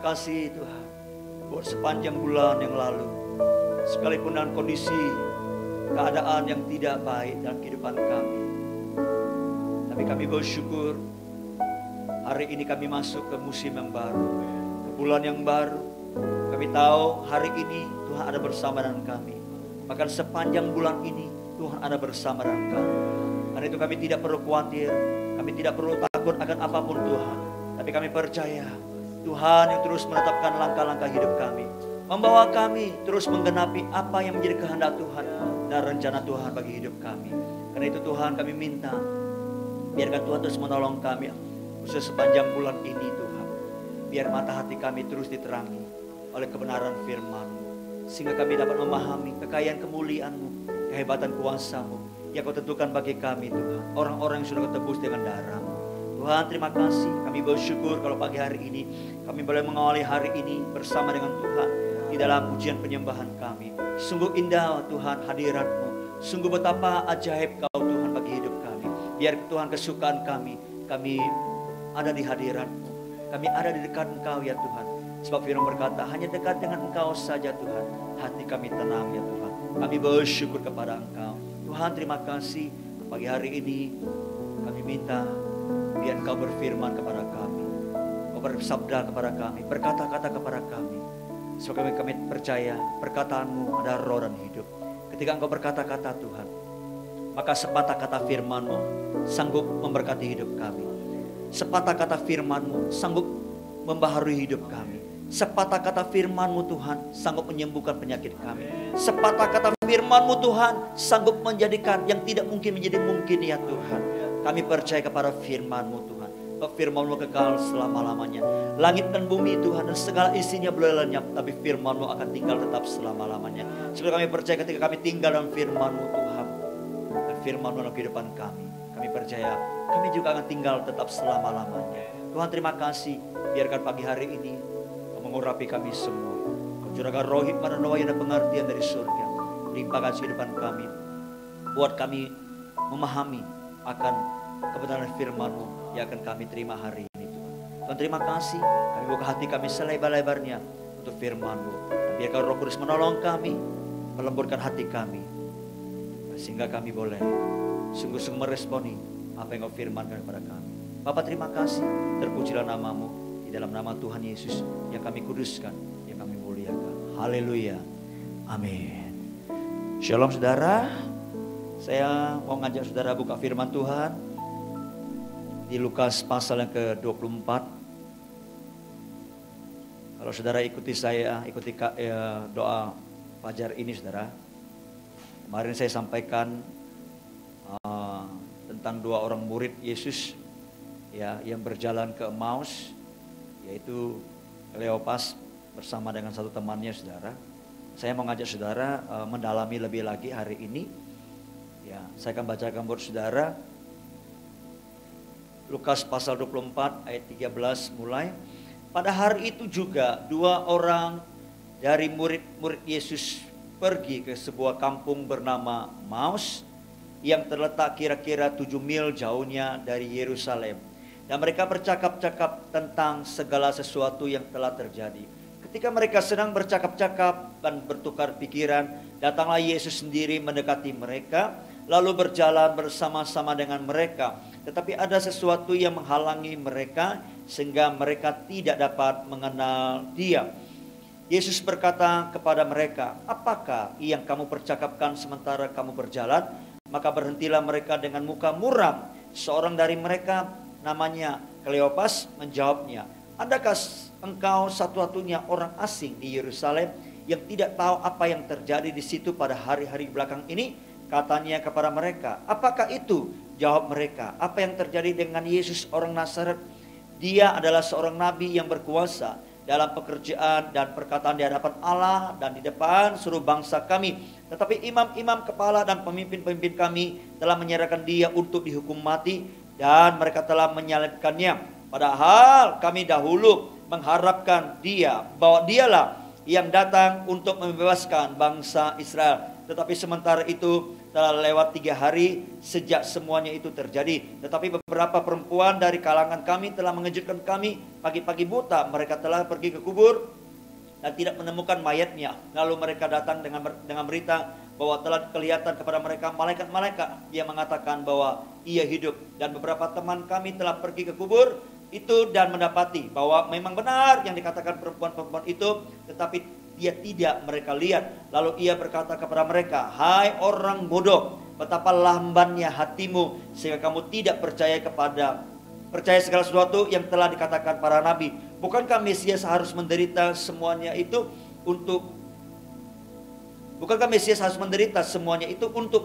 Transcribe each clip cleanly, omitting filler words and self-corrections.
kasih Tuhan buat sepanjang bulan yang lalu, sekalipun dalam kondisi keadaan yang tidak baik dalam kehidupan kami, tapi kami bersyukur hari ini kami masuk ke musim yang baru, ke bulan yang baru. Kami tahu hari ini Tuhan ada bersama dengan kami. Bahkan sepanjang bulan ini Tuhan ada bersama dengan kami. Karena itu kami tidak perlu khawatir, kami tidak perlu takut akan apapun Tuhan. Tapi kami percaya Tuhan yang terus menetapkan langkah-langkah hidup kami, membawa kami terus menggenapi apa yang menjadi kehendak Tuhan dan rencana Tuhan bagi hidup kami. Karena itu Tuhan kami minta, biarkan Tuhan terus menolong kami khusus sepanjang bulan ini Tuhan. Biar mata hati kami terus diterangi oleh kebenaran firman-Mu, sehingga kami dapat memahami kekayaan kemuliaan-Mu, kehebatan kuasa-Mu yang Kau tentukan bagi kami Tuhan. Orang-orang yang sudah Kau tebus dengan darah-Mu. Tuhan terima kasih, kami bersyukur kalau pagi hari ini kami boleh mengawali hari ini bersama dengan Tuhan di dalam pujian penyembahan kami. Sungguh indah Tuhan hadirat-Mu, sungguh betapa ajaib Kau Tuhan bagi hidup kami. Biar Tuhan kesukaan kami ada di hadirat-Mu, kami ada di dekat Engkau ya Tuhan. Sebab firman berkata, hanya dekat dengan Engkau saja Tuhan, hati kami tenang ya Tuhan. Kami bersyukur kepada Engkau. Tuhan terima kasih, pagi hari ini kami minta biar Engkau berfirman kepada kami, Engkau bersabda kepada kami, berkata-kata kepada kami. Sebab kami percaya perkataan-Mu ada roh dan hidup. Ketika Engkau berkata-kata Tuhan, maka sepatah kata firman-Mu sanggup memberkati hidup kami. Sepatah kata firman-Mu sanggup membaharui hidup kami. Sepatah kata firman-Mu Tuhan sanggup menyembuhkan penyakit kami. Sepatah kata firman-Mu Tuhan sanggup menjadikan yang tidak mungkin menjadi mungkin ya Tuhan. Kami percaya kepada firman-Mu Tuhan. Firman-Mu kekal selama-lamanya. Langit dan bumi Tuhan dan segala isinya boleh lenyap, tapi firman-Mu akan tinggal tetap selama-lamanya. Sebab kami percaya ketika kami tinggal dalam firman-Mu Tuhan, dan firman-Mu dalam kehidupan kami percaya kami juga akan tinggal tetap selama-lamanya. Tuhan terima kasih, biarkan pagi hari ini mengurapi kami semua. Kau curahkan roh hikmat dan nubuat dan pengertian dari surga. Limpahkan kehidupan kami, buat kami memahami akan kebenaran firman-Mu yang akan kami terima hari ini Tuhan. Tuhan terima kasih, kami buka hati kami selebar-lebarnya untuk firman-Mu. Biarkan Roh Kudus menolong kami, melembutkan hati kami, sehingga kami boleh sungguh-sungguh meresponi apa yang Kau firmankan kepada kami. Bapa terima kasih, terpujilah nama-Mu. Di dalam nama Tuhan Yesus yang kami kuduskan, yang kami muliakan. Haleluya. Amin. Shalom saudara. Saya mau ngajak saudara buka firman Tuhan di Lukas pasal yang ke-24. Kalau saudara ikuti saya, ikuti doa fajar ini saudara. Kemarin saya sampaikan tentang dua orang murid Yesus ya, yang berjalan ke Emmaus, yaitu Kleopas bersama dengan satu temannya saudara. Saya mau ngajak saudara mendalami lebih lagi hari ini. Ya, saya akan bacakan buat saudara Lukas pasal 24 ayat 13 mulai. Pada hari itu juga dua orang dari murid-murid Yesus pergi ke sebuah kampung bernama Emmaus yang terletak kira-kira 7 mil jauhnya dari Yerusalem. Dan mereka bercakap-cakap tentang segala sesuatu yang telah terjadi. Ketika mereka sedang bercakap-cakap dan bertukar pikiran, datanglah Yesus sendiri mendekati mereka, lalu berjalan bersama-sama dengan mereka. Tetapi ada sesuatu yang menghalangi mereka, sehingga mereka tidak dapat mengenal Dia. Yesus berkata kepada mereka, apakah yang kamu percakapkan sementara kamu berjalan? Maka berhentilah mereka dengan muka muram. Seorang dari mereka, namanya Kleopas, menjawabnya, adakah engkau satu-satunya orang asing di Yerusalem yang tidak tahu apa yang terjadi di situ pada hari-hari belakang ini? Katanya kepada mereka, apakah itu? Jawab mereka, apa yang terjadi dengan Yesus orang Nazaret? Dia adalah seorang nabi yang berkuasa dalam pekerjaan dan perkataan di hadapan Allah dan di depan seluruh bangsa kami. Tetapi imam-imam kepala dan pemimpin-pemimpin kami telah menyerahkan dia untuk dihukum mati, dan mereka telah menyalibkannya. Padahal kami dahulu mengharapkan dia, bahwa dialah yang datang untuk membebaskan bangsa Israel. Tetapi sementara itu telah lewat 3 hari sejak semuanya itu terjadi. Tetapi beberapa perempuan dari kalangan kami telah mengejutkan kami. Pagi-pagi buta mereka telah pergi ke kubur dan tidak menemukan mayatnya. Lalu mereka datang dengan berita bahwa telah kelihatan kepada mereka malaikat-malaikat yang mengatakan bahwa ia hidup. Dan beberapa teman kami telah pergi ke kubur itu dan mendapati bahwa memang benar yang dikatakan perempuan-perempuan itu, tetapi dia tidak mereka lihat. Lalu ia berkata kepada mereka, "Hai orang bodoh, betapa lambannya hatimu sehingga kamu tidak percaya segala sesuatu yang telah dikatakan para nabi. Bukankah Mesias harus menderita semuanya itu untuk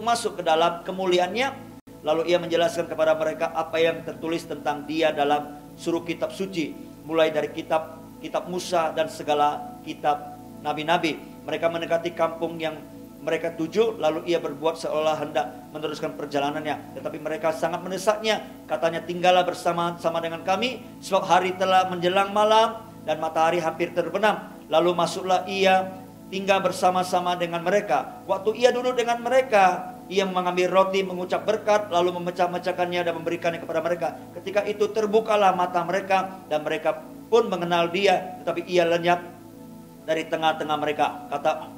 masuk ke dalam kemuliaannya?" Lalu ia menjelaskan kepada mereka apa yang tertulis tentang dia dalam suruh kitab suci, mulai dari kitab Musa dan segala kitab nabi-nabi. Mereka mendekati kampung yang mereka tuju, lalu ia berbuat seolah hendak meneruskan perjalanannya. Tetapi mereka sangat mendesaknya. Katanya, "Tinggallah bersama-sama dengan kami, sebab hari telah menjelang malam dan matahari hampir terbenam." Lalu masuklah ia tinggal bersama-sama dengan mereka. Waktu ia duduk dengan mereka, ia mengambil roti, mengucap berkat, lalu memecah-mecahkannya dan memberikannya kepada mereka. Ketika itu terbukalah mata mereka dan mereka pun mengenal dia, tetapi ia lenyap dari tengah-tengah mereka. Kata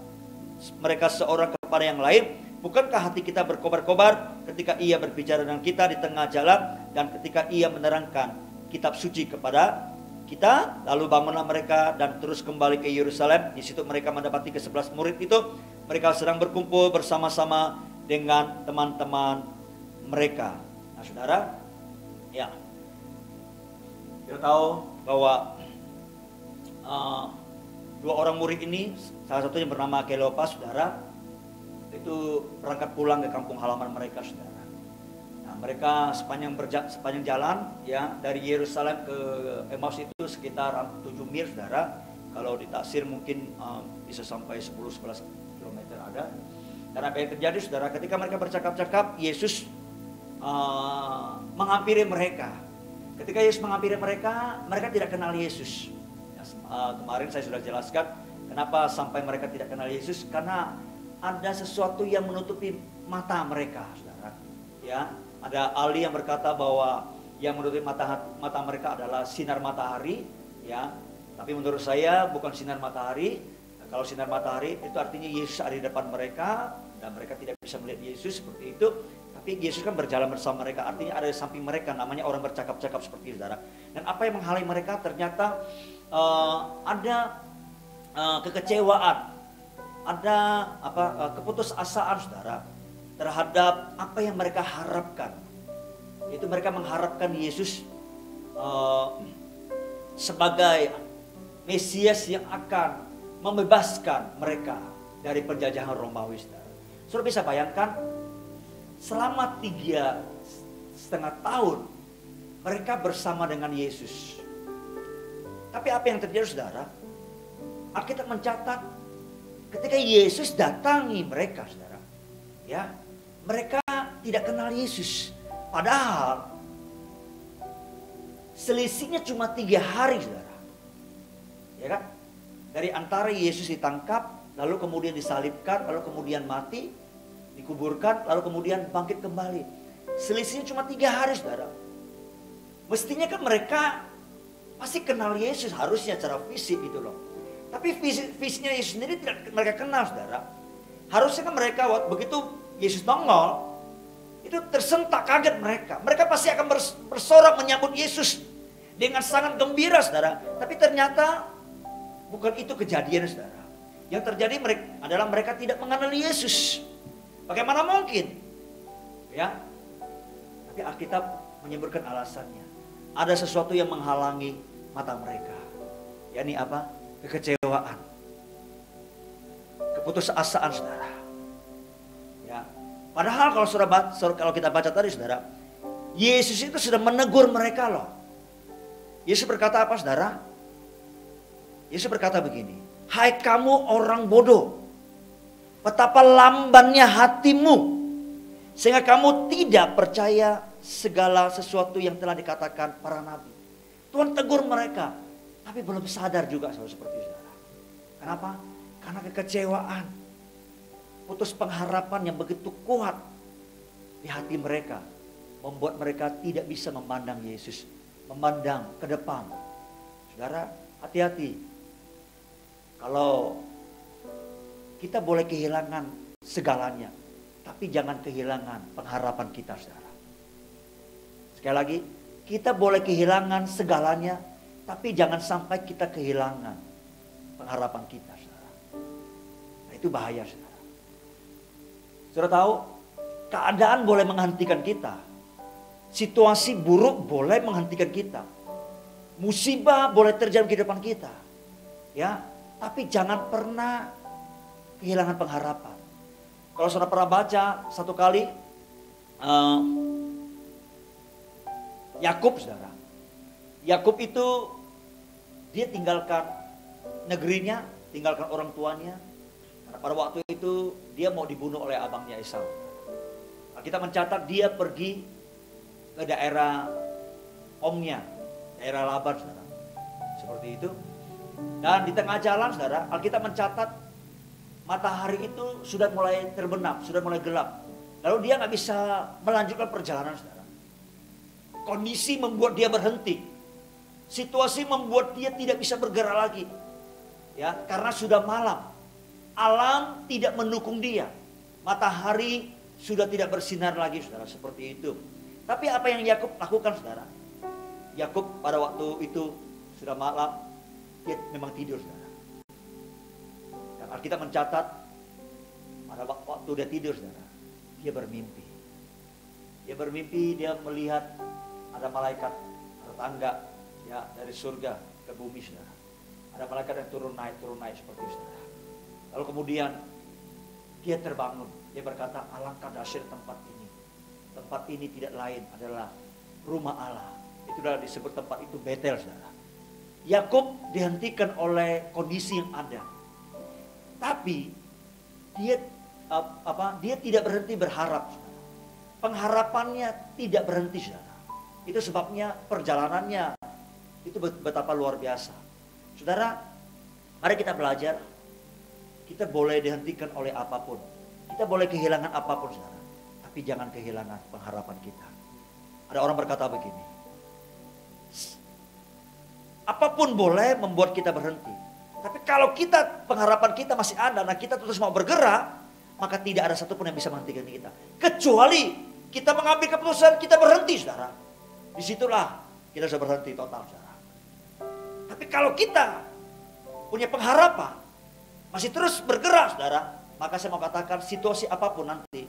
mereka seorang kepada yang lain, "Bukankah hati kita berkobar-kobar ketika ia berbicara dengan kita di tengah jalan dan ketika ia menerangkan kitab suci kepada kita?" Lalu bangunlah mereka dan terus kembali ke Yerusalem. Di situ mereka mendapati ke-11 murid itu. Mereka sedang berkumpul bersama-sama dengan teman-teman mereka. Nah, saudara, ya, kita tahu bahwa dua orang murid ini, salah satunya bernama Kleopas, saudara, itu berangkat pulang ke kampung halaman mereka, saudara. Nah, mereka sepanjang jalan, ya, dari Yerusalem ke Emmaus itu sekitar 7 mil, saudara. Kalau ditaksir mungkin bisa sampai 10-11 km ada. Dan apa yang terjadi, saudara, ketika mereka bercakap-cakap, Yesus menghampiri mereka. Ketika Yesus menghampiri mereka, mereka tidak kenal Yesus. Kemarin saya sudah jelaskan kenapa sampai mereka tidak kenal Yesus, karena ada sesuatu yang menutupi mata mereka, saudara. Ya, ada ahli yang berkata bahwa yang menutupi mata mereka adalah sinar matahari, ya. Tapi menurut saya bukan sinar matahari. Kalau sinar matahari itu artinya Yesus ada di depan mereka dan mereka tidak bisa melihat Yesus seperti itu. Tapi Yesus kan berjalan bersama mereka, artinya ada di samping mereka, namanya orang bercakap-cakap seperti itu, saudara. Dan apa yang menghalangi mereka? Ternyata ada kekecewaan, ada keputusasaan, saudara, terhadap apa yang mereka harapkan. Itu mereka mengharapkan Yesus sebagai Mesias yang akan membebaskan mereka dari penjajahan Romawi, saudara. Saudara bisa bayangkan, selama 3,5 tahun mereka bersama dengan Yesus. Tapi apa yang terjadi, saudara? Alkitab mencatat ketika Yesus datangi mereka, saudara, ya, mereka tidak kenal Yesus. Padahal selisihnya cuma 3 hari, saudara. Ya kan? Dari antara Yesus ditangkap, lalu kemudian disalibkan, lalu kemudian mati, dikuburkan, lalu kemudian bangkit kembali. Selisihnya cuma 3 hari, saudara. Mestinya kan mereka pasti kenal Yesus, harusnya secara fisik gitu loh. Tapi fisiknya Yesus sendiri tidak mereka kenal, saudara. Harusnya kan mereka begitu Yesus nongol, itu tersentak kaget mereka. Mereka pasti akan bersorak menyambut Yesus dengan sangat gembira, saudara. Tapi ternyata bukan itu kejadian, saudara. Yang terjadi adalah mereka tidak mengenal Yesus. Bagaimana mungkin? Ya. Tapi Alkitab menyebutkan alasannya. Ada sesuatu yang menghalangi mata mereka. Yakni apa? Kekecewaan. Keputusasaan, saudara. Ya. Padahal kalau kita baca tadi, saudara, Yesus itu sudah menegur mereka loh. Yesus berkata apa, saudara? Yesus berkata begini, "Hai kamu orang bodoh, betapa lambannya hatimu sehingga kamu tidak percaya segala sesuatu yang telah dikatakan para nabi." Tuhan tegur mereka, tapi belum sadar juga seperti itu, saudara. Kenapa? Karena kekecewaan. putus pengharapan yang begitu kuat di hati mereka, membuat mereka tidak bisa memandang Yesus, memandang ke depan. Saudara, hati-hati. Kalau kita boleh kehilangan segalanya, tapi jangan kehilangan pengharapan kita, saudara. Sekali lagi, kita boleh kehilangan segalanya, tapi jangan sampai kita kehilangan pengharapan kita, saudara. Nah, itu bahaya, saudara. Saudara tahu, keadaan boleh menghentikan kita. Situasi buruk boleh menghentikan kita. Musibah boleh terjadi di kehidupan kita. Ya, tapi jangan pernah kehilangan pengharapan. Kalau saudara pernah baca satu kali Yakub, saudara. Yakub itu dia tinggalkan negerinya, tinggalkan orang tuanya. Karena pada waktu itu dia mau dibunuh oleh abangnya Esau. Nah, kita mencatat dia pergi ke daerah omnya, daerah Laban, saudara. Seperti itu. Dan di tengah jalan, saudara, Alkitab mencatat matahari itu sudah mulai terbenam, sudah mulai gelap. Lalu dia nggak bisa melanjutkan perjalanan, saudara. Kondisi membuat dia berhenti. Situasi membuat dia tidak bisa bergerak lagi. Ya, karena sudah malam. Alam tidak mendukung dia. Matahari sudah tidak bersinar lagi, saudara, seperti itu. Tapi apa yang Yakub lakukan, saudara? Yakub pada waktu itu sudah malam, dia memang tidur, saudara. Dan Alkitab mencatat pada waktu dia tidur, saudara, dia bermimpi. Dia bermimpi, dia melihat ada malaikat tetangga ya dari surga ke bumi, saudara. Ada malaikat yang turun naik seperti itu, saudara. Lalu kemudian dia terbangun, dia berkata, alangkah dahsyat tempat ini. Tempat ini tidak lain adalah rumah Allah. Itulah disebut tempat itu Betel, saudara. Yakub dihentikan oleh kondisi yang ada. Tapi dia dia tidak berhenti berharap, saudara. Pengharapannya tidak berhenti, saudara. Itu sebabnya perjalanannya itu betapa luar biasa. Saudara, mari kita belajar. Kita boleh dihentikan oleh apapun. Kita boleh kehilangan apapun, saudara. Tapi jangan kehilangan pengharapan kita. Ada orang berkata begini. Apapun boleh membuat kita berhenti. Tapi kalau pengharapan kita masih ada, nah kita terus mau bergerak, maka tidak ada satupun yang bisa menghentikan kita. Kecuali kita mengambil keputusan, kita berhenti, saudara. Disitulah kita sudah berhenti total, saudara. Tapi kalau kita punya pengharapan, masih terus bergerak, saudara, maka saya mau katakan situasi apapun nanti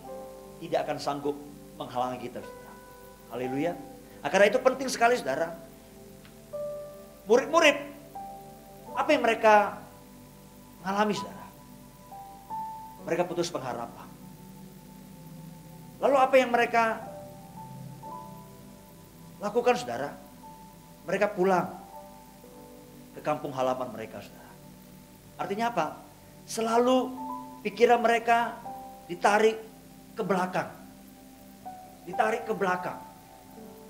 tidak akan sanggup menghalangi kita, saudara. Haleluya. Nah, karena itu penting sekali, saudara. Murid-murid, apa yang mereka alami, saudara? Mereka putus pengharapan. Lalu apa yang mereka lakukan, saudara? Mereka pulang ke kampung halaman mereka, saudara. Artinya apa? Selalu pikiran mereka ditarik ke belakang. Ditarik ke belakang.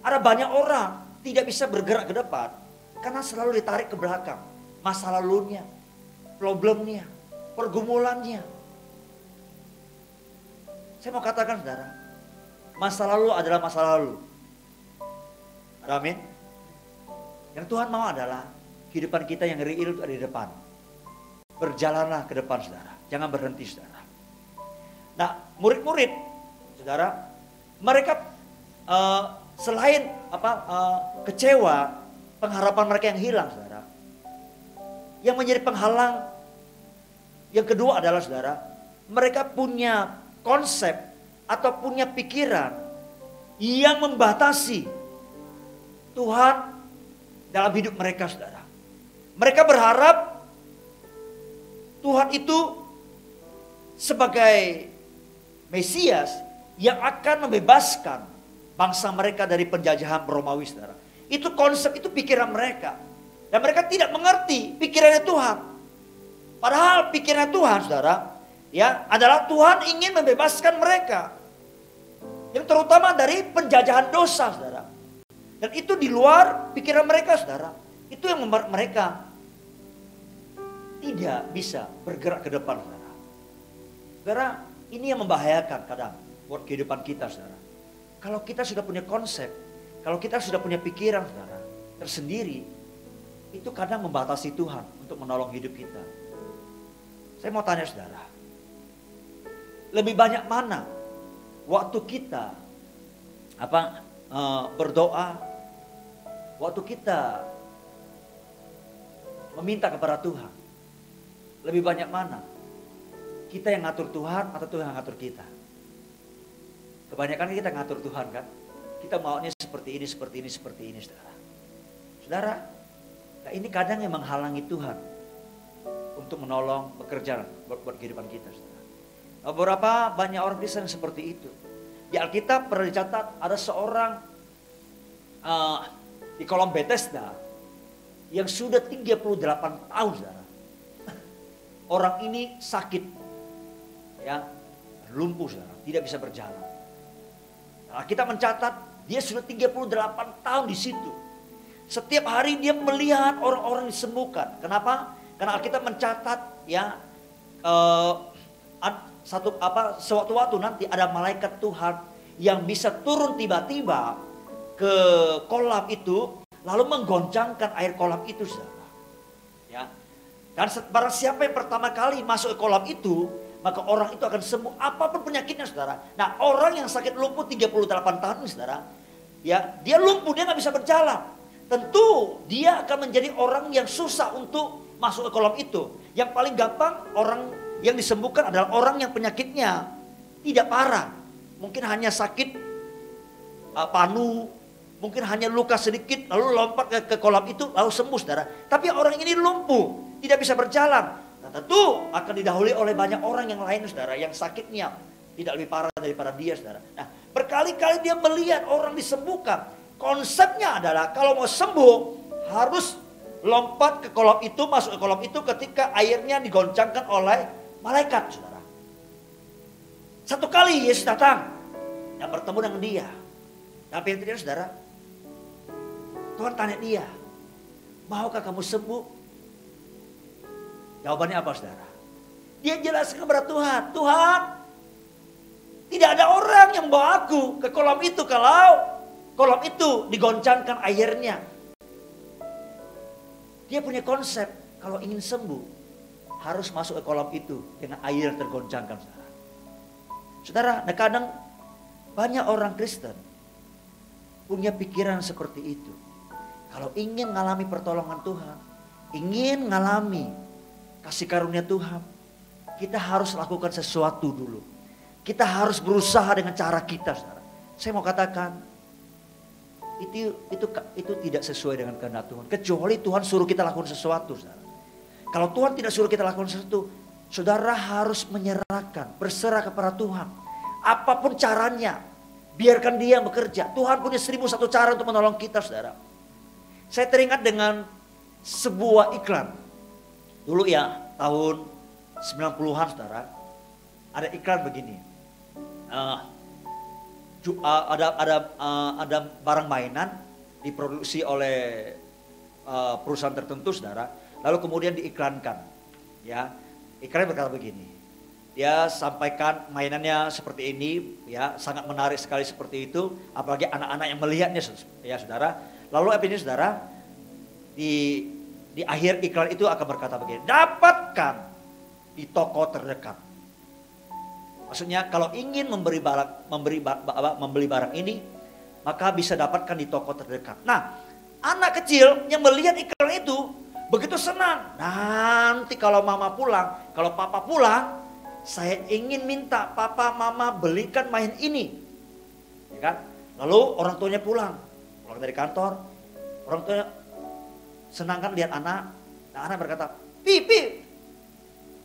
Ada banyak orang tidak bisa bergerak ke depan karena selalu ditarik ke belakang. Masa lalunya, problemnya, pergumulannya. Saya mau katakan, saudara, masa lalu adalah masa lalu. Amin. Yang Tuhan mau adalah kehidupan kita yang real itu ada di depan. Berjalanlah ke depan, saudara. Jangan berhenti, saudara. Nah, murid-murid, saudara, mereka selain kecewa, pengharapan mereka yang hilang, saudara. Yang menjadi penghalang yang kedua adalah, saudara, mereka punya konsep atau punya pikiran yang membatasi Tuhan dalam hidup mereka, saudara. Mereka berharap Tuhan itu sebagai Mesias yang akan membebaskan bangsa mereka dari penjajahan Romawi, saudara. Itu konsep, itu pikiran mereka. Dan mereka tidak mengerti pikirannya Tuhan. Padahal pikirannya Tuhan, saudara, ya, adalah Tuhan ingin membebaskan mereka. Yang terutama dari penjajahan dosa, saudara. Dan itu di luar pikiran mereka, saudara. Itu yang membuat mereka tidak bisa bergerak ke depan, saudara. Saudara, Ini yang membahayakan kadang buat kehidupan kita, saudara. Kalau kita sudah punya konsep, kalau kita sudah punya pikiran, saudara, tersendiri, itu kadang membatasi Tuhan untuk menolong hidup kita. Saya mau tanya saudara, lebih banyak mana waktu kita berdoa, waktu kita meminta kepada Tuhan, lebih banyak mana kita yang ngatur Tuhan atau Tuhan yang ngatur kita? Kebanyakan kita ngatur Tuhan kan, kita maunya seperti ini, seperti ini, seperti ini, saudara. Saudara, nah ini kadang yang menghalangi Tuhan untuk menolong bekerja buat kehidupan kita, saudara. Beberapa banyak orang Kristen seperti itu. Di Alkitab pernah dicatat ada seorang di kolam Bethesda yang sudah 38 tahun, saudara. Orang ini sakit, ya, lumpuh, saudara, tidak bisa berjalan. Nah, kita mencatat dia sudah 38 tahun di situ. Setiap hari dia melihat orang-orang disembuhkan. Kenapa? Karena Alkitab mencatat, ya, sewaktu-waktu nanti ada malaikat Tuhan yang bisa turun tiba-tiba ke kolam itu, lalu menggoncangkan air kolam itu, saudara. Ya. Dan barang siapa yang pertama kali masuk ke kolam itu, maka orang itu akan sembuh apapun penyakitnya, saudara. Nah, orang yang sakit lumpuh 38 tahun, saudara, ya, dia lumpuh, dia nggak bisa berjalan. Tentu dia akan menjadi orang yang susah untuk masuk ke kolam itu. Yang paling gampang orang yang disembuhkan adalah orang yang penyakitnya tidak parah. Mungkin hanya sakit panu, mungkin hanya luka sedikit, lalu lompat ke kolam itu, lalu sembuh, saudara. Tapi orang ini lumpuh, tidak bisa berjalan. Nah, tentu akan didahului oleh banyak orang yang lain, saudara, yang sakitnya tidak lebih parah daripada dia, saudara. Nah, berkali-kali dia melihat orang disembuhkan. Konsepnya adalah kalau mau sembuh harus lompat ke kolam itu, masuk ke kolam itu ketika airnya digoncangkan oleh malaikat, saudara. Satu kali Yesus datang dan bertemu dengan dia. Tapi yang terjadi, saudara, Tuhan tanya dia, maukah kamu sembuh? Jawabannya apa, saudara? Dia jelaskan kepada Tuhan, Tuhan, tidak ada orang yang bawa aku ke kolam itu kalau kolam itu digoncangkan airnya. Dia punya konsep kalau ingin sembuh harus masuk ke kolam itu dengan air yang tergoncangkan, saudara. Saudara, kadang banyak orang Kristen punya pikiran seperti itu. Kalau ingin mengalami pertolongan Tuhan, ingin mengalami kasih karunia Tuhan, kita harus lakukan sesuatu dulu. Kita harus berusaha dengan cara kita, saudara. Saya mau katakan, itu tidak sesuai dengan kehendak Tuhan. Kecuali Tuhan suruh kita lakukan sesuatu, saudara. Kalau Tuhan tidak suruh kita lakukan sesuatu, saudara harus menyerahkan, berserah kepada Tuhan. Apapun caranya, biarkan dia bekerja. Tuhan punya 1001 cara untuk menolong kita, saudara. Saya teringat dengan sebuah iklan. Dulu ya, tahun 90-an, saudara. Ada iklan begini. Ada barang mainan diproduksi oleh perusahaan tertentu, saudara. Lalu kemudian diiklankan, ya. Iklannya berkata begini, dia sampaikan mainannya seperti ini, ya, sangat menarik sekali seperti itu, apalagi anak-anak yang melihatnya, ya, saudara. Lalu apa ini, saudara? Di akhir iklan itu akan berkata begini, dapatkan di toko terdekat. Maksudnya kalau ingin membeli barang ini, maka bisa dapatkan di toko terdekat. Nah, anak kecil yang melihat iklan itu begitu senang. Nanti kalau mama pulang, kalau papa pulang, saya ingin minta papa mama belikan main ini. Ya kan? Lalu orang tuanya pulang dari kantor, orang tuanya senang kan lihat anak. Nah, anak berkata, Pi,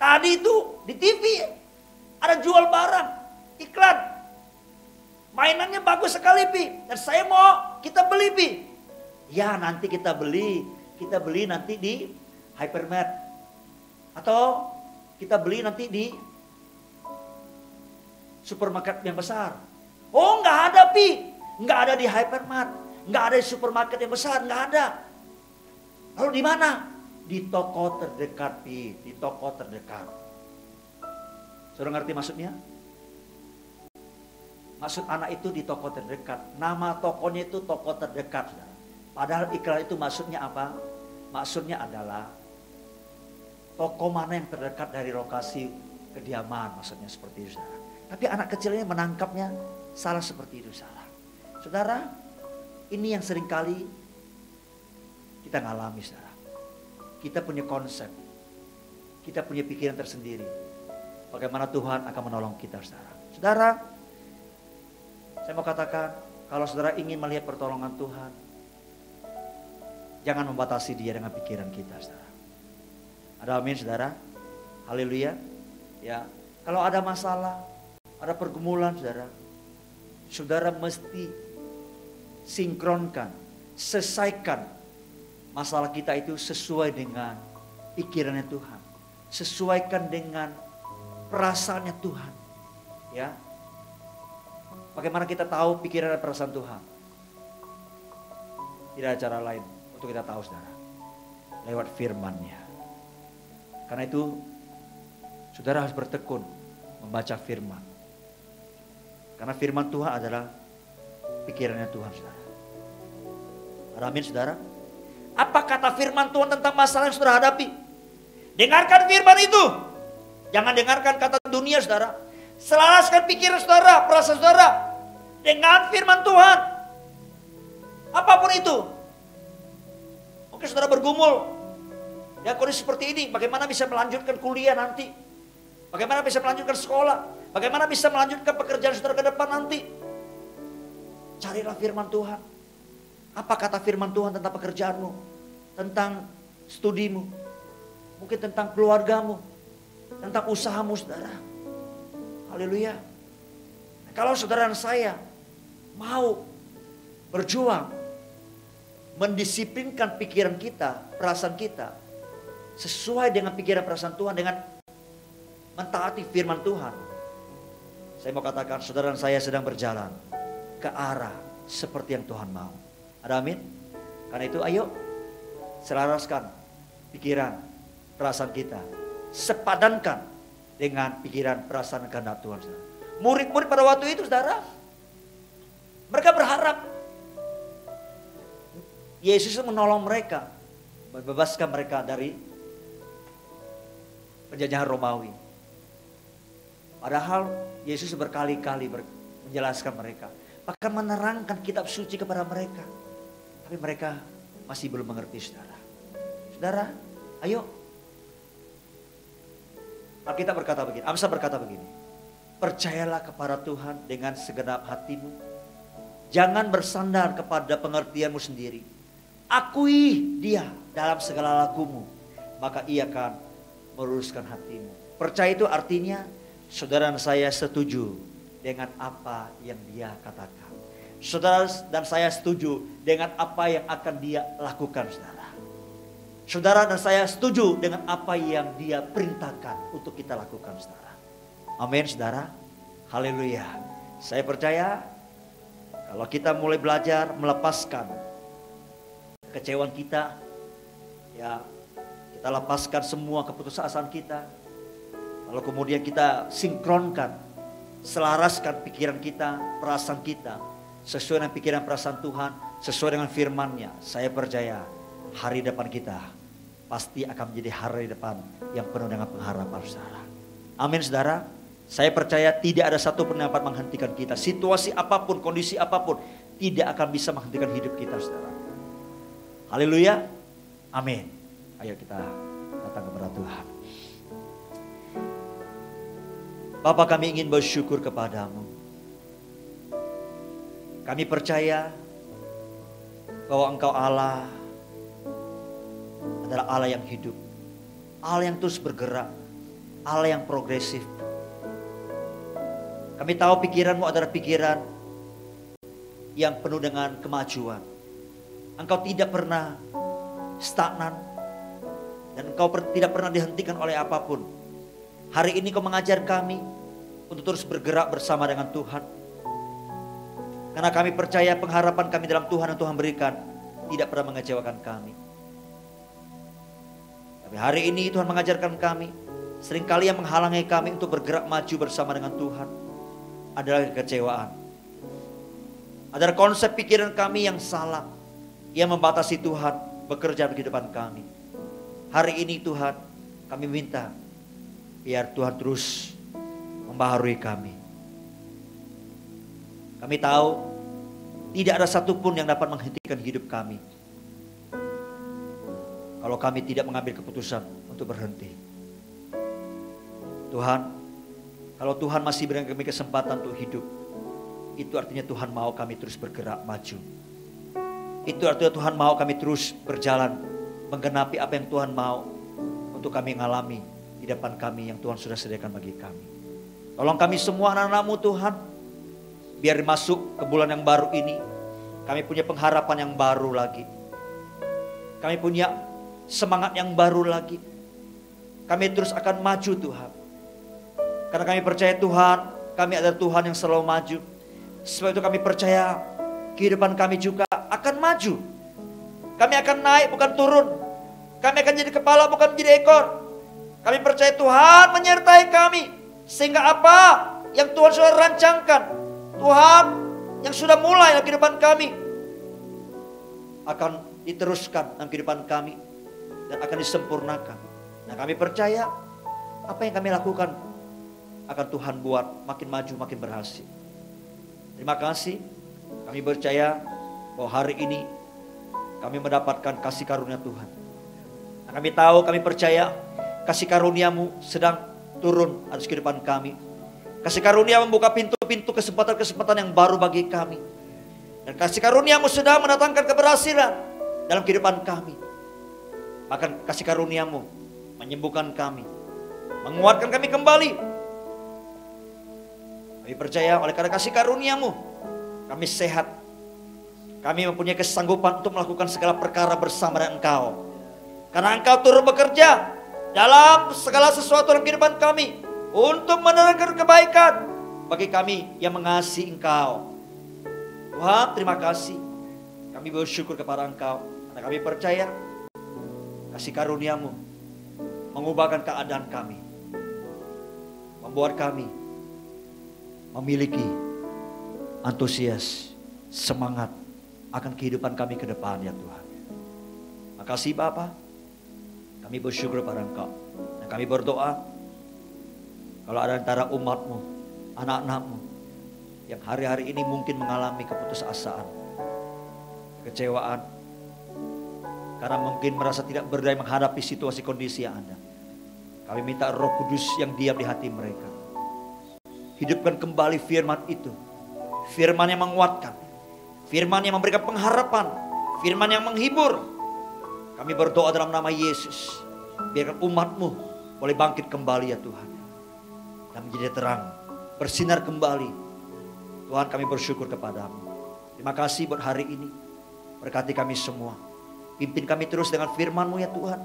tadi itu di TV ada jual barang, iklan. Mainannya bagus sekali, Pi. Dan saya mau kita beli, Pi. Ya, nanti kita beli nanti di Hypermart. Atau kita beli nanti di supermarket yang besar. Oh, nggak ada, Pi. Nggak ada di Hypermart. Nggak ada di supermarket yang besar, nggak ada. Lalu di mana? Di toko terdekat, Pi. Di toko terdekat. Saudara ngerti maksudnya? Maksud anak itu di toko terdekat. Nama tokonya itu toko terdekat. Saudara. Padahal iklan itu maksudnya apa? Maksudnya adalah toko mana yang terdekat dari lokasi kediaman. Maksudnya seperti itu, saudara. Tapi anak kecilnya menangkapnya salah seperti itu, salah. Saudara, ini yang seringkali kita ngalami, saudara. Kita punya konsep. Kita punya pikiran tersendiri. Bagaimana Tuhan akan menolong kita, saudara. Saudara, saya mau katakan, kalau saudara ingin melihat pertolongan Tuhan, jangan membatasi dia dengan pikiran kita, saudara. Ada amin, saudara? Haleluya. Ya, kalau ada masalah, ada pergumulan, saudara, saudara mesti sinkronkan, selesaikan masalah kita itu sesuai dengan pikirannya Tuhan, sesuaikan dengan perasaannya Tuhan. Ya, bagaimana kita tahu pikiran dan perasaan Tuhan? Tidak ada cara lain untuk kita tahu, saudara, lewat firman-Nya. Karena itu saudara harus bertekun membaca firman. Karena firman Tuhan adalah pikirannya Tuhan, saudara. Ada amin, saudara? Apa kata firman Tuhan tentang masalah yang saudara hadapi? Dengarkan firman itu. Jangan dengarkan kata dunia, saudara. Selaraskan pikiran saudara, perasaan saudara dengan firman Tuhan. Apapun itu. Mungkin saudara bergumul, ya kondisi seperti ini, bagaimana bisa melanjutkan kuliah nanti? Bagaimana bisa melanjutkan sekolah? Bagaimana bisa melanjutkan pekerjaan saudara ke depan nanti? Carilah firman Tuhan. Apa kata firman Tuhan tentang pekerjaanmu? Tentang studimu? Mungkin tentang keluargamu? Tentang usahamu, saudara? Haleluya. Kalau saudara dan saya mau berjuang, mendisiplinkan pikiran kita, perasaan kita, sesuai dengan pikiran perasaan Tuhan, dengan mentaati firman Tuhan. Saya mau katakan saudara dan saya sedang berjalan ke arah seperti yang Tuhan mau. Ada amin? Karena itu ayo selaraskan pikiran, perasaan kita. Sepadankan dengan pikiran, perasaan, kehendak Tuhan. Murid-murid pada waktu itu, saudara, mereka berharap Yesus menolong mereka, membebaskan mereka dari penjajahan Romawi. Padahal Yesus berkali-kali menjelaskan mereka, bahkan menerangkan kitab suci kepada mereka. Tapi mereka masih belum mengerti, saudara. Saudara, ayo. Alkitab berkata begini, Amsal berkata begini. Percayalah kepada Tuhan dengan segenap hatimu. Jangan bersandar kepada pengertianmu sendiri. Akui dia dalam segala lakumu, maka ia akan meluruskan hatimu. Percaya itu artinya saudara dan saya setuju dengan apa yang dia katakan. Saudara dan saya setuju dengan apa yang akan dia lakukan, saudara. Saudara dan saya setuju dengan apa yang dia perintahkan untuk kita lakukan, saudara. Amin, saudara. Haleluya. Saya percaya kalau kita mulai belajar melepaskan kekecewaan kita, ya kita lepaskan semua keputusasaan kita. Lalu kemudian kita sinkronkan, selaraskan pikiran kita, perasaan kita sesuai dengan pikiran perasaan Tuhan, sesuai dengan firman-Nya. Saya percaya hari depan kita pasti akan menjadi hari depan yang penuh dengan pengharapan, saudara. Amin, saudara. Saya percaya tidak ada satu pun yang dapat menghentikan kita. Situasi apapun, kondisi apapun tidak akan bisa menghentikan hidup kita, saudara. Haleluya. Amin. Ayo kita datang kepada Tuhan. Bapa, kami ingin bersyukur kepadamu. Kami percaya bahwa Engkau Allah adalah Allah yang hidup, Allah yang terus bergerak, Allah yang progresif. Kami tahu pikiran-Mu adalah pikiran yang penuh dengan kemajuan. Engkau tidak pernah stagnan dan Engkau tidak pernah dihentikan oleh apapun. Hari ini Kau mengajar kami untuk terus bergerak bersama dengan Tuhan. Karena kami percaya pengharapan kami dalam Tuhan yang Tuhan berikan tidak pernah mengecewakan kami. Tapi hari ini Tuhan mengajarkan kami, seringkali yang menghalangi kami untuk bergerak maju bersama dengan Tuhan adalah kekecewaan. Ada konsep pikiran kami yang salah, yang membatasi Tuhan bekerja di kehidupan kami. Hari ini Tuhan, kami minta biar Tuhan terus membaharui kami. Kami tahu tidak ada satupun yang dapat menghentikan hidup kami kalau kami tidak mengambil keputusan untuk berhenti. Tuhan, kalau Tuhan masih berikan kami kesempatan untuk hidup, itu artinya Tuhan mau kami terus bergerak maju. Itu artinya Tuhan mau kami terus berjalan menggenapi apa yang Tuhan mau untuk kami mengalami di depan kami yang Tuhan sudah sediakan bagi kami. Tolong kami semua anak-anak-Mu Tuhan, biar masuk ke bulan yang baru ini kami punya pengharapan yang baru lagi. Kami punya semangat yang baru lagi. Kami terus akan maju Tuhan. Karena kami percaya Tuhan, kami adalah Tuhan yang selalu maju. Sebab itu kami percaya kehidupan kami juga akan maju. Kami akan naik bukan turun. Kami akan jadi kepala bukan menjadi ekor. Kami percaya Tuhan menyertai kami. Sehingga apa yang Tuhan sudah rancangkan, Tuhan yang sudah mulai dalam kehidupan kami, akan diteruskan dalam kehidupan kami dan akan disempurnakan. Nah, kami percaya apa yang kami lakukan akan Tuhan buat makin maju, makin berhasil. Terima kasih. Kami percaya bahwa hari ini kami mendapatkan kasih karunia Tuhan. Nah, kami tahu, kami percaya kasih karunia-Mu sedang turun atas kehidupan kami. Kasih karunia membuka pintu-pintu kesempatan-kesempatan yang baru bagi kami. Dan kasih karunia-Mu sedang mendatangkan keberhasilan dalam kehidupan kami. Bahkan kasih karunia-Mu menyembuhkan kami, menguatkan kami kembali. Kami percaya oleh karena kasih karunia-Mu kami sehat. Kami mempunyai kesanggupan untuk melakukan segala perkara bersama dengan Engkau. Karena Engkau turut bekerja dalam segala sesuatu dalam kehidupan kami untuk menerangkan kebaikan bagi kami yang mengasihi Engkau. Tuhan, terima kasih. Kami bersyukur kepada Engkau karena kami percaya kasih karunia-Mu mengubahkan keadaan kami, membuat kami memiliki antusias, semangat akan kehidupan kami ke depan ya Tuhan. Makasih Bapa. Kami bersyukur pada Engkau. Dan kami berdoa, kalau ada antara umat-Mu, anak-anak-Mu, yang hari-hari ini mungkin mengalami keputusasaan, kekecewaan, karena mungkin merasa tidak berdaya menghadapi situasi kondisi yang ada. Kami minta Roh Kudus yang diam di hati mereka. Hidupkan kembali firman itu. Firman yang menguatkan. Firman yang memberikan pengharapan. Firman yang menghibur. Kami berdoa dalam nama Yesus. Biarkan umat-Mu boleh bangkit kembali ya Tuhan. Dan menjadi terang. Bersinar kembali. Tuhan, kami bersyukur kepada-Mu. Terima kasih buat hari ini. Berkati kami semua. Pimpin kami terus dengan firman-Mu ya Tuhan.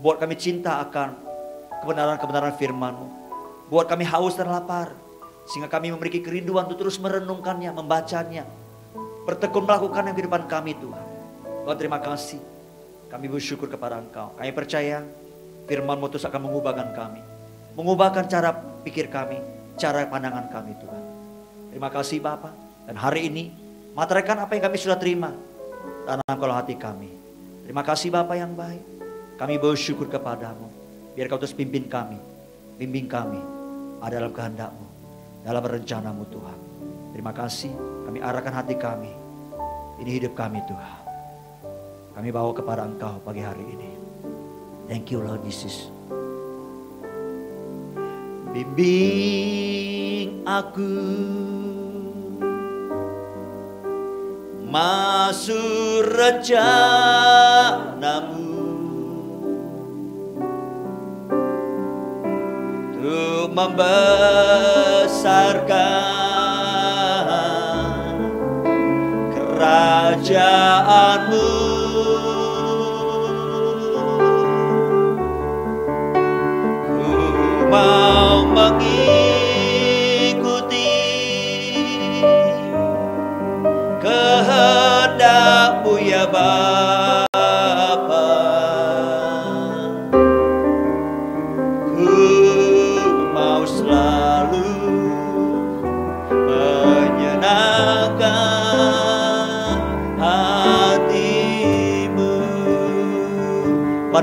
Buat kami cinta akan kebenaran-kebenaran firman-Mu. Buat kami haus dan lapar. Sehingga kami memiliki kerinduan untuk terus merenungkannya, membacanya. Bertekun melakukan yang di depan kami Tuhan. Tuhan, terima kasih. Kami bersyukur kepada Engkau. Kami percaya firman-Mu terus akan mengubahkan kami. Mengubahkan cara pikir kami, cara pandangan kami Tuhan. Terima kasih Bapa. Dan hari ini, materaikan apa yang kami sudah terima. Tanam kalau hati kami. Terima kasih Bapa yang baik. Kami bersyukur kepada-Mu. Biar Kau terus pimpin kami. Bimbing kami. Ada dalam kehendak-Mu. Dalam rencana-Mu Tuhan. Terima kasih. Kami arahkan hati kami. Ini hidup kami Tuhan. Kami bawa kepada Engkau pagi hari ini. Thank you Lord Jesus. Bimbing aku masuk rencana-Mu, untuk membesarkan kerajaan-Mu. Mau mengikuti kehendak-Mu ya Bapa. Ku mau selalu menyenangkan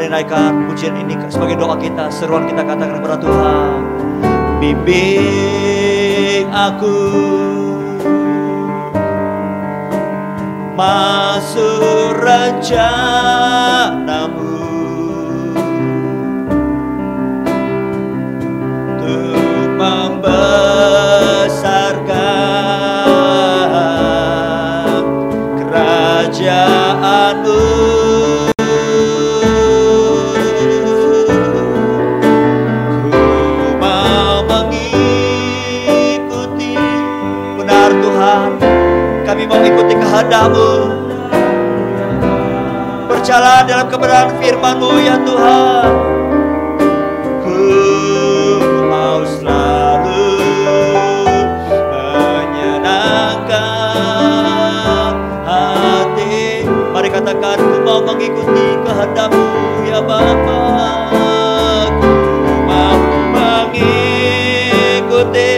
mari naikkan pujian ini sebagai doa kita, seruan kita, katakan kepada Tuhan. Bimbing aku masuk rencana-Mu, untuk membesarkan kerajaan-Mu. Ku mau mengikuti, benar Tuhan, kami mau ikuti kehendak-Mu, berjalan dalam kebenaran firman-Mu ya Tuhan. Ku mau selalu menyenangkan hati. Mari katakan, ku mau mengikuti kehendak-Mu ya Bapa. Ku mau mengikuti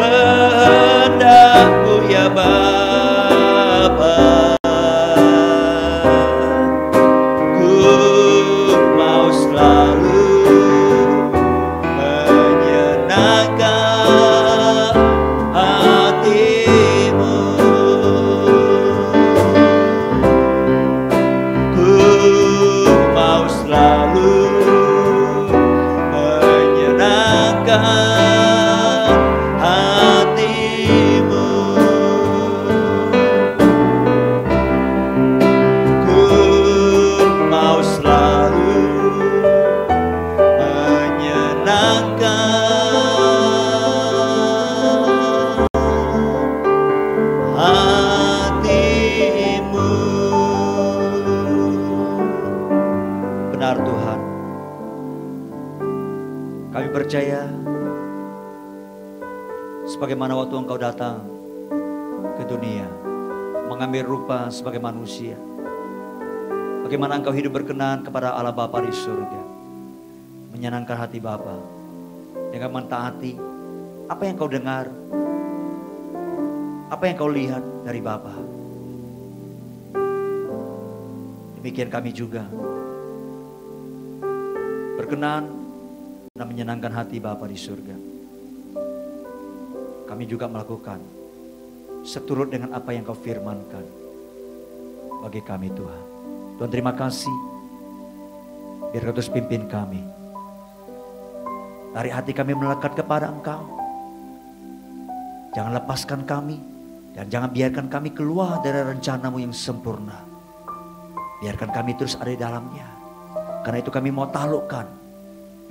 kehendak-Mu ya Bapa. Ku mau selalu menyenangkan hati-Mu. Ku mau selalu menyenangkan hati-Mu. Ku mau selalu menyenangkan hati-Mu. Benar Tuhan, kami percaya sebagaimana waktu Engkau datang ke dunia, mengambil rupa sebagai manusia, bagaimana Engkau hidup berkenan kepada Allah Bapa di surga, menyenangkan hati Bapa dengan mentaati apa yang Kau dengar, apa yang Kau lihat dari Bapa. Demikian kami juga berkenan dan menyenangkan hati Bapa di surga. Kami juga melakukan seturut dengan apa yang Kau firmankan bagi kami Tuhan. Tuhan, terima kasih. Biar Kau terus pimpin kami. Dari hati kami melekat kepada Engkau. Jangan lepaskan kami. Dan jangan biarkan kami keluar dari rencana-Mu yang sempurna. Biarkan kami terus ada di dalamnya. Karena itu kami mau taklukkan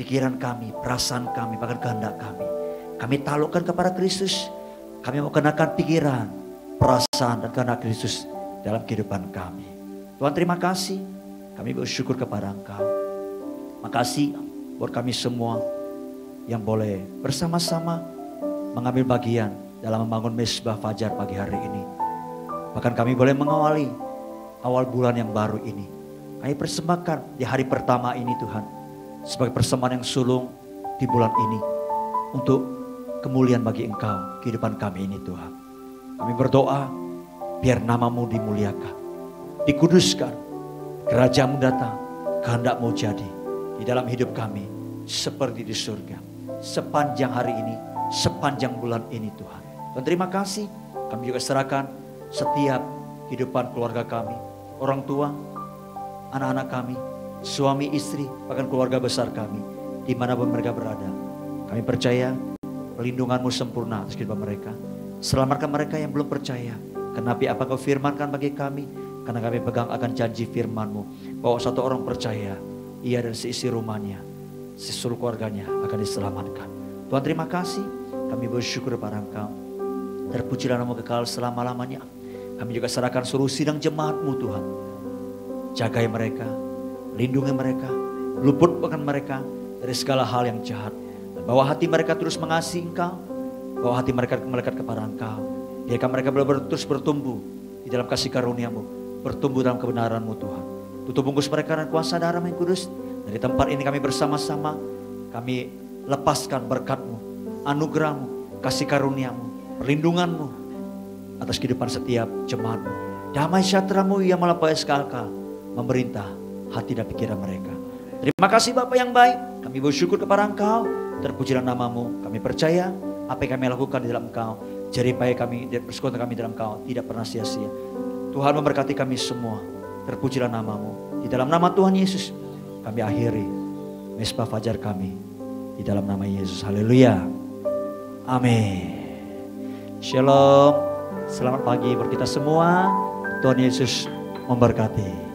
pikiran kami, perasaan kami, bahkan kehendak kami. Kami taklukkan kepada Kristus. Kami mau kenakan pikiran, perasaan, dan kehendak Kristus dalam kehidupan kami. Tuhan, terima kasih. Kami bersyukur kepada Engkau. Makasih buat kami semua yang boleh bersama-sama mengambil bagian dalam membangun Mesbah Fajar pagi hari ini. Bahkan kami boleh mengawali awal bulan yang baru ini. Kami persembahkan di hari pertama ini Tuhan, sebagai persembahan yang sulung di bulan ini, untuk kemuliaan bagi Engkau kehidupan kami ini Tuhan. Kami berdoa biar nama-Mu dimuliakan, dikuduskan, kerajaan-Mu datang, kehendak-Mu jadi di dalam hidup kami seperti di surga. Sepanjang hari ini, sepanjang bulan ini Tuhan. Dan terima kasih, kami juga serahkan setiap kehidupan keluarga kami, orang tua, anak-anak kami, suami, istri, bahkan keluarga besar kami, dimanapun mereka berada. Kami percaya perlindungan-Mu sempurna atas kehidupan mereka. Selamatkan mereka yang belum percaya. Kenapa apa Kau firmankan bagi kami? Karena kami pegang akan janji firman-Mu, bahwa satu orang percaya, ia dan seisi rumahnya, seluruh keluarganya akan diselamatkan. Tuhan, terima kasih. Kami bersyukur kepada Engkau. Terpujilah nama-Mu kekal selama-lamanya. Kami juga serahkan seluruh sidang jemaat-Mu Tuhan. Jagai mereka, lindungi mereka, luputkan mereka dari segala hal yang jahat. Dan bawa hati mereka terus mengasihi Engkau, bawa hati mereka melekat kepada Engkau. Biarkan mereka terus bertumbuh di dalam kasih karunia-Mu, bertumbuh dalam kebenaran-Mu Tuhan. Tutup bungkus mereka dan kuasa darah yang kudus. Dari tempat ini kami bersama-sama, kami lepaskan berkat-Mu, anugerah-Mu, kasih karunia-Mu, perlindungan-Mu atas kehidupan setiap jemaat-Mu. Damai sejahtera-Mu yang melampaui segala akal memerintah hati dan pikiran mereka. Terima kasih Bapa yang baik, kami bersyukur kepada Engkau, terpujilah nama-Mu. Kami percaya apa yang kami lakukan di dalam Engkau, jeripaya kami dan persekutuan kami dalam Engkau tidak pernah sia-sia. Tuhan memberkati kami semua, terpujilah nama-Mu. Di dalam nama Tuhan Yesus kami akhiri mesbah fajar kami, di dalam nama Yesus. Haleluya. Amin. Shalom. Selamat pagi buat kita semua. Tuhan Yesus memberkati.